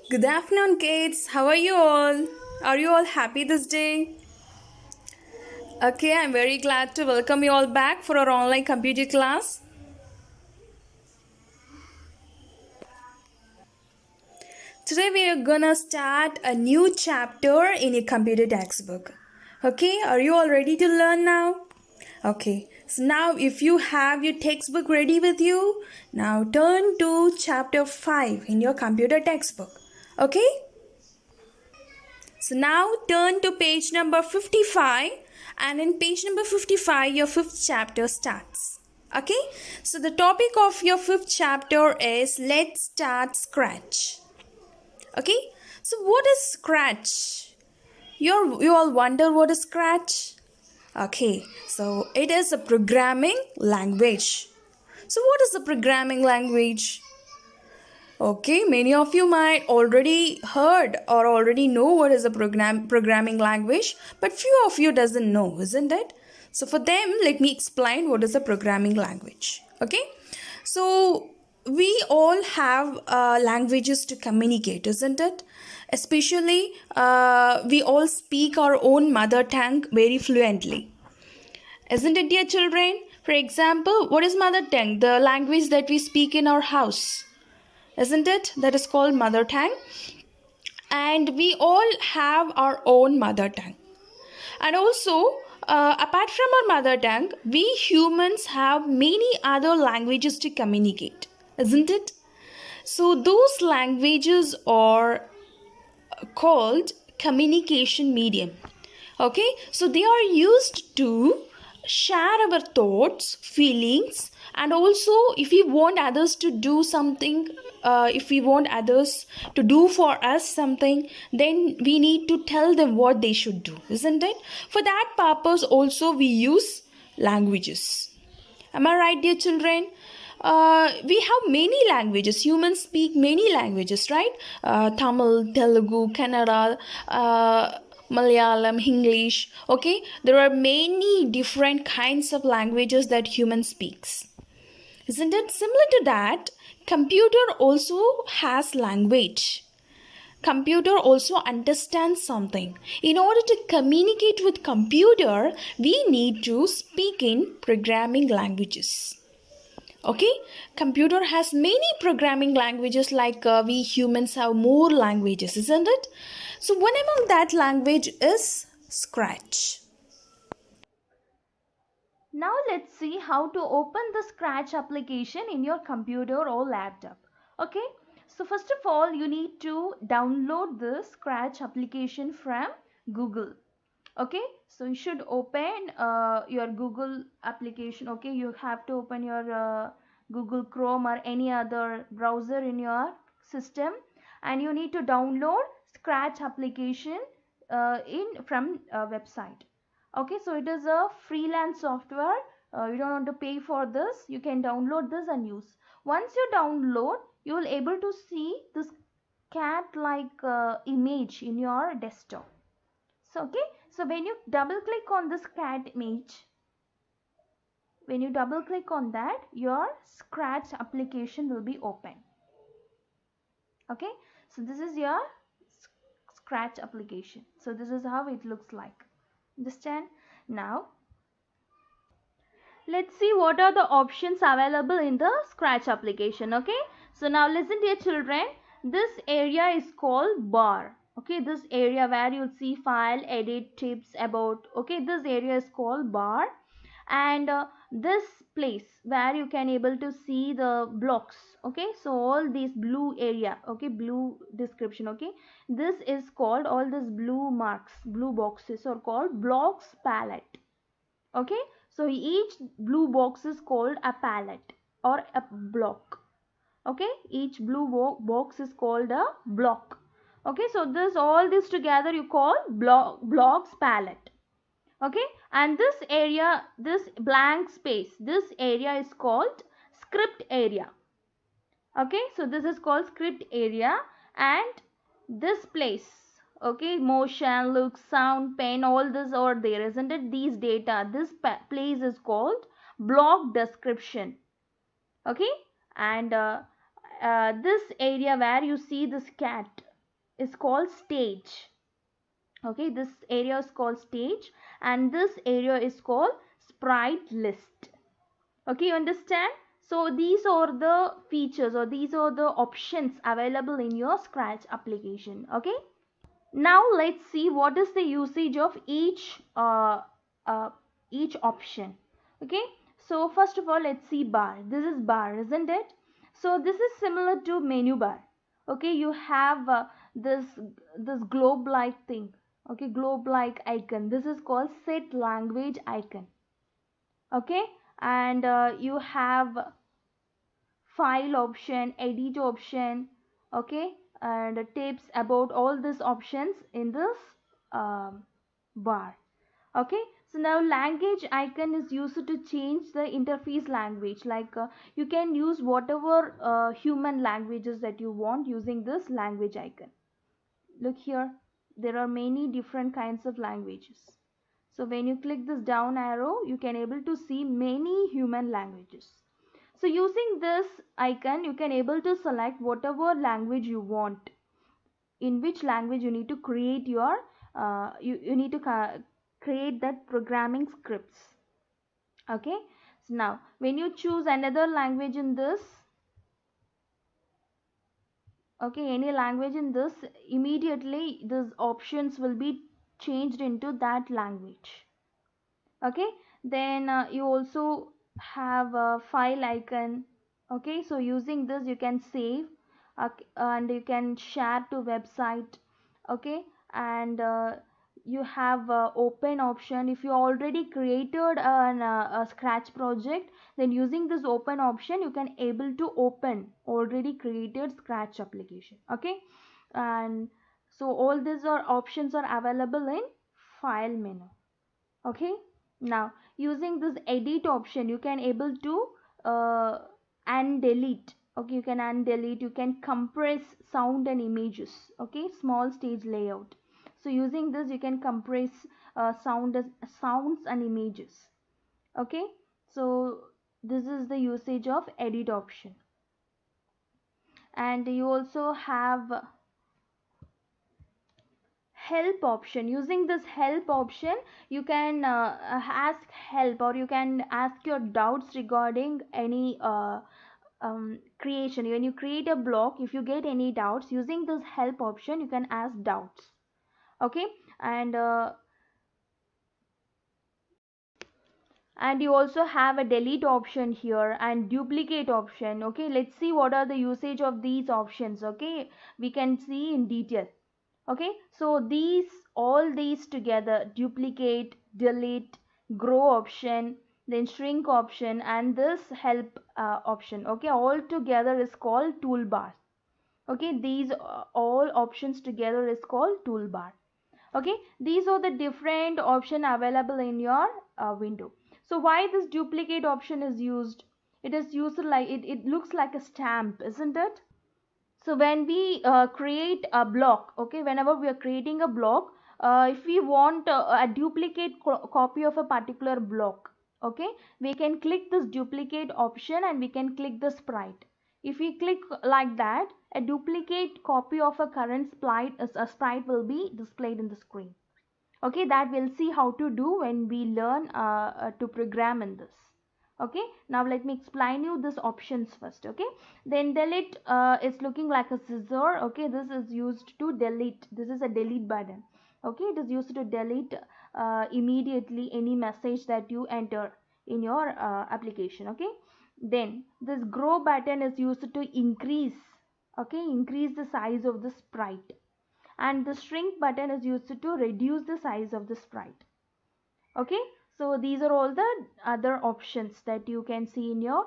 Good afternoon, kids. How are you all? Are you all happy this day? Okay, I'm very glad to welcome you all back for our online computer class. Today we are gonna start a new chapter in your computer textbook. Okay, are you all ready to learn now? Okay, so now if you have your textbook ready with you, now turn to chapter 5 in your computer textbook. Okay? So now turn to page number 55, and in page number 55 your fifth chapter starts. Okay? So the topic of your fifth chapter is let's start scratch. Okay? So what is scratch? You all wonder what is scratch? Okay, so it is a programming language. So what is the programming language? Okay, many of you might already heard or already know what is a programming language, but few of you doesn't know, isn't it? So for them, let me explain what is a programming language. Okay, so we all have languages to communicate, isn't it? Especially, we all speak our own mother tongue very fluently, isn't it, dear children? For example, what is mother tongue? The language that we speak in our house, isn't it? That is called mother tongue. And we all have our own mother tongue. And also, apart from our mother tongue, we humans have many other languages to communicate, isn't it? So those languages are called communication medium. Okay, so they are used to share our thoughts, feelings, and also if we want others to do something, if we want others to do for us something, then we need to tell them what they should do, isn't it? For that purpose also we use languages. Am I right, dear children? We have many languages. Humans speak many languages, right? Tamil, Telugu, Kannada, Malayalam, English. Okay, there are many different kinds of languages that human speaks. Isn't it similar to that? Computer also has language. Computer also understands something. In order to communicate with computer, we need to speak in programming languages. Okay, computer has many programming languages, like we humans have more languages, isn't it? So one among that language is Scratch. Now let's see how to open the Scratch application in your computer or laptop. Okay, so first of all you need to download the Scratch application from Google. Okay, so you should open your Google application. Okay, you have to open your Google Chrome or any other browser in your system, and you need to download Scratch application in from website. Okay, so it is a freelance software. You don't want to pay for this. You can download this and use. Once you download, you will able to see this cat like image in your desktop. So okay, so when you double click on this cat image, when you double click on that, your Scratch application will be open. Okay, so this is your Scratch application. So this is how it looks like. Understand? Now let's see what are the options available in the Scratch application. Okay, so now listen, dear children. This area is called bar. Okay, this area where you'll see file, edit, tips, about. Okay, this area is called bar. And this place where you can able to see the blocks. Okay, so all these blue area, okay, blue description. Okay, this is called, all these blue marks, blue boxes are called blocks palette. Okay, so each blue box is called a palette or a block. Okay, each blue box is called a block. Okay, so this, all this together you call blocks palette. Okay, and this area, this blank space, this area is called script area. Okay, so this is called script area. And this place, okay, motion, look, sound, pen, all this are there, isn't it? These data, this place is called block description. Okay, and this area where you see this cat, is called stage. Okay, this area is called stage, and this area is called sprite list. Okay, you understand? So these are the features, or these are the options available in your Scratch application. Okay, now let's see what is the usage of uh, each option. Okay, so first of all, let's see bar. This is bar, isn't it? So this is similar to menu bar. Okay, you have this globe like thing. Okay, globe like icon. This is called set language icon. Okay, and you have file option, edit option. Okay, and tips about all these options in this um, bar. Okay, so now language icon is used to change the interface language, like you can use whatever human languages that you want using this language icon. Look here, there are many different kinds of languages. So when you click this down arrow, you can able to see many human languages. So using this icon, you can able to select whatever language you want, in which language you need to create your you need to create that programming scripts. Okay, so now when you choose another language in this, okay, any language in this, immediately these options will be changed into that language. Okay, then you also have a file icon. Okay, so using this you can save, and you can share to website. Okay, and you have open option. If you already created a Scratch project, then using this open option you can able to open already created Scratch application. Okay, and so all these are options are available in file menu. Okay, now using this edit option you can able to uh, undelete. Okay, you can undelete, you can compress sound and images. Okay, small stage layout. So using this you can compress sounds and images. Okay, so this is the usage of edit option. And you also have help option. Using this help option you can ask help, or you can ask your doubts regarding any creation. When you create a block, if you get any doubts, using this help option you can ask doubts. Okay, and you also have a delete option here, and duplicate option. Okay, let's see what are the usage of these options. Okay, we can see in detail. Okay, so these all these together, duplicate, delete, grow option, then shrink option, and this help option, okay, all together is called toolbar. Okay, these all options together is called toolbar. Okay, these are the different option available in your window. So why this duplicate option is used? It is used like it looks like a stamp, isn't it? So when we create a block, okay, whenever we are creating a block, if we want a duplicate copy of a particular block, okay, we can click this duplicate option and we can click the sprite. If we click like that, a duplicate copy of a current sprite will be displayed in the screen. Okay, that we'll see how to do when we learn to program in this. Okay, now let me explain you this options first. Okay, then delete is looking like a scissor. Okay, this is used to delete. This is a delete button. Okay, it is used to delete immediately any message that you enter in your application. Okay, then this grow button is used to increase, okay, increase the size of the sprite, and the shrink button is used to reduce the size of the sprite. Okay, so these are all the other options that you can see in your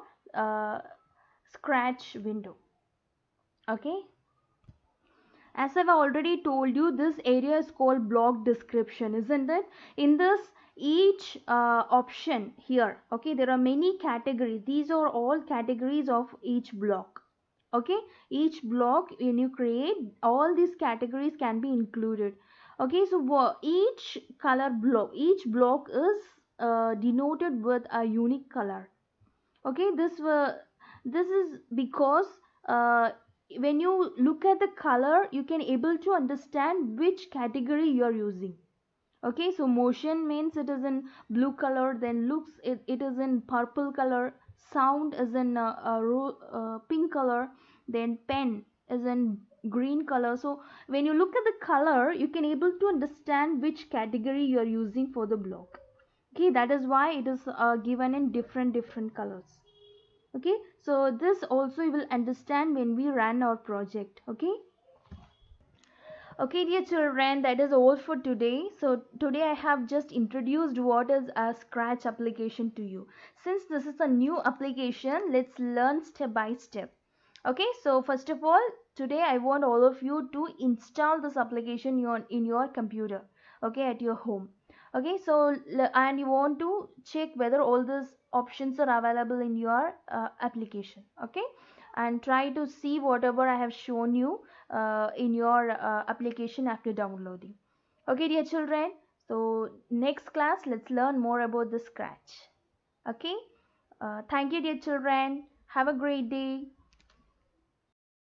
Scratch window. Okay, as I've already told you, this area is called block description, isn't it? In this each option here, okay, there are many categories. These are all categories of each block. Okay, each block when you create, all these categories can be included. Okay, so each color block, each block is denoted with a unique color. Okay, this is because uh, when you look at the color, you can able to understand which category you are using. Okay, so motion means it is in blue color, then looks it is in purple color, sound is in pink color, then pen is in green color. So when you look at the color, you can able to understand which category you are using for the block. Okay, that is why it is given in different colors. Okay, so this also you will understand when we run our project. Okay. Okay, dear children, that is all for today. So, today I have just introduced what is a Scratch application to you. Since this is a new application, let's learn step by step. Okay, so first of all, today I want all of you to install this application in your computer, okay, at your home. Okay, so and you want to check whether all these options are available in your application. Okay, and try to see whatever I have shown you in your application after downloading. Okay, dear children, so next class let's learn more about the Scratch. Okay, thank you, dear children. Have a great day.